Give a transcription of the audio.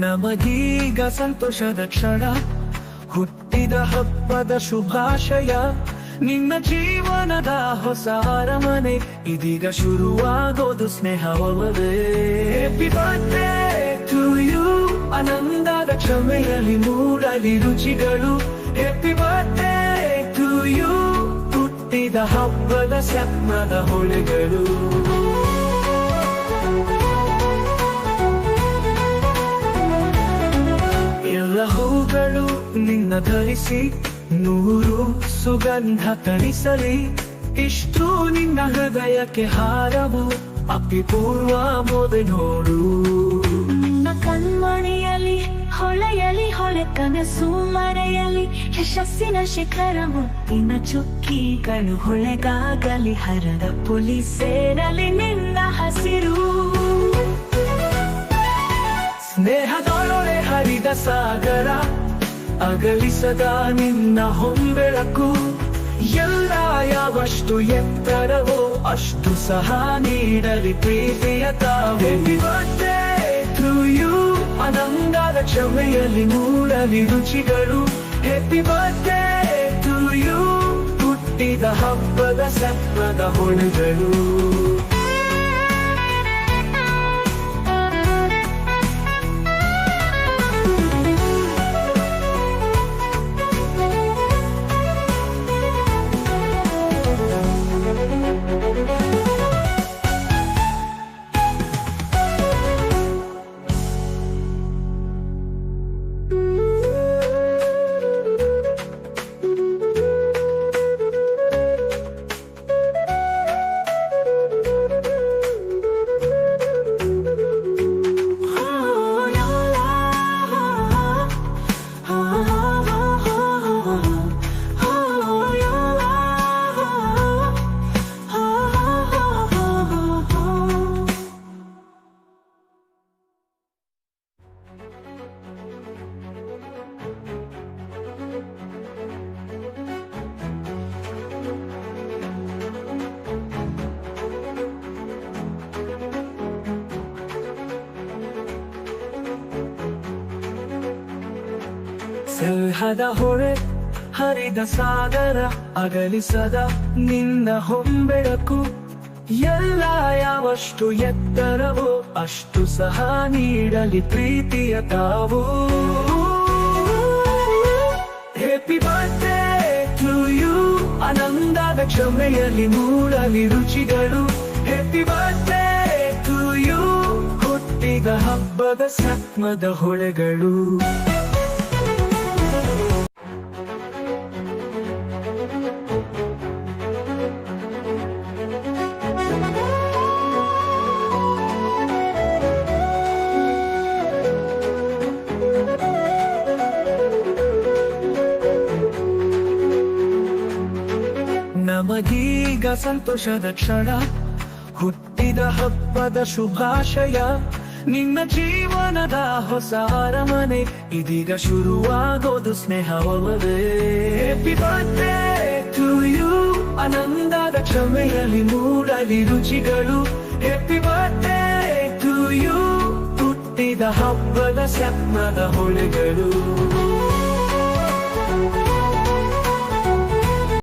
ನಮಗೀಗ ಸಂತೋಷದ ಕ್ಷಣ, ಹುಟ್ಟಿದ ಹಬ್ಬದ ಶುಭಾಶಯ. ನಿನ್ನ ಜೀವನದ ಹೊಸ ಅರಮನೆ ಇದೀಗ ಶುರುವಾಗೋದು ಸ್ನೇಹವೇ. ಹ್ಯಾಪಿ ಬರ್ತ್ಡೇ ಟು ಯು, ಆನಂದದ ಕ್ಷಮೆಯಲ್ಲಿ ಮೂಡಲಿ ರುಚಿಗಳು. ಹ್ಯಾಪಿ ಬರ್ತ್ಡೇ ಟು ಯು, ಹುಟ್ಟಿದ ಹಬ್ಬದ ಸ್ವಪ್ನದ ಹೊಳೆಗಳು. ಎಲ್ಲ ಹೂಗಳು ನಿನ್ನ ಧರಿಸಿ ನೂರು ಸುಗಂಧ ತರಿಸಲಿ. ಇಷ್ಟು ನಿನ್ನ ಹೃದಯಕ್ಕೆ ಹಾರವು ಅಪಿಪೂರ್ವ ಮೋದೆ ನೋಡು. ನಿನ್ನ ಕಣ್ಮಣಿಯಲ್ಲಿ ಹೊಳೆಯಲಿ ಹೊಳೆ ಕನಸು ಮರೆಯಲಿ. ಯಶಸ್ಸಿನ ಶಿಖರ ಮುತ್ತಿನ ಚುಕ್ಕಿಗಳು ಹೊಳೆಗಾಗಲಿ. ಹರದ ಪುಲಿ ಸೇರಲಿ ನಿನ್ನ ಹಸಿರು. ಸ್ನೇಹದೊಳೊಳೆ ಹರಿದ ಸಾಗರ, ಅಗಲಿಸದ ನಿನ್ನ ಹೊಂಬೆಳಕು. ಎಲ್ಲ ಯಾವಷ್ಟು ಎತ್ತರವೋ ಅಷ್ಟು ಸಹ ನೀಡಲಿ ಪ್ರೀತಿಯ ತಾವು. ಹ್ಯಾಪಿ ಬರ್ತ್ಡೇ ಟು ಯು, ಆನಂದದ ಕ್ಷಮೆಯಲ್ಲಿ ಮೂಡಲಿ ರುಚಿಗಳು. ಹ್ಯಾಪಿ ಬರ್ತ್ಡೇ ಟು ಯು, ಹುಟ್ಟಿದ ಹಬ್ಬದ ಸ್ವಪ್ನದ ಹೊಳೆಗಳು. ಸ್ನೇಹದ ಹೊಳೆ ಹರಿದ ಸಾಗರ, ಅಗಲಿಸದ ನಿನ್ನ ಹೊಂಬೆಳಕು. ಎಲ್ಲ ಯಾವಷ್ಟು ಎತ್ತರವೋ ಅಷ್ಟು ಸಹ ನೀಡಲಿ ಪ್ರೀತಿಯ ತಾವು. ಹ್ಯಾಪಿ ಬರ್ತ್ಡೇ ಟು ಯು, ಆನಂದದ ಕ್ಷಮೆಯಲ್ಲಿ ಮೂಡಲಿ ರುಚಿಗಳು. ಹ್ಯಾಪಿ ಬರ್ತ್ಡೇ ಟು ಯು, ಹುಟ್ಟಿದ ಹಬ್ಬದ ಸ್ವಪ್ನದ ಹೊಳೆಗಳು. ನಮಗೀಗ ಸಂತೋಷದ ಕ್ಷಣ, ಹುಟ್ಟಿದ ಹಬ್ಬದ ಶುಭಾಶಯ. ನಿನ್ನ ಜೀವನದ ಹೊಸ ಅರಮನೆ ಇದೀಗ ಶುರುವಾಗೋದು ಸ್ನೇಹವೇ. ಹ್ಯಾಪಿ ಬರ್ತ್ಡೇ ಟು ಯು, ಆನಂದದ ಕ್ಷಮೆಯಲ್ಲಿ ಮೂಡಲಿ ರುಚಿಗಳು. ಹ್ಯಾಪಿ ಬರ್ತ್ಡೇ ಟು ಯು, ಹುಟ್ಟಿದ ಹಬ್ಬದ ಸ್ವಪ್ನದ ಹೊಳೆಗಳು.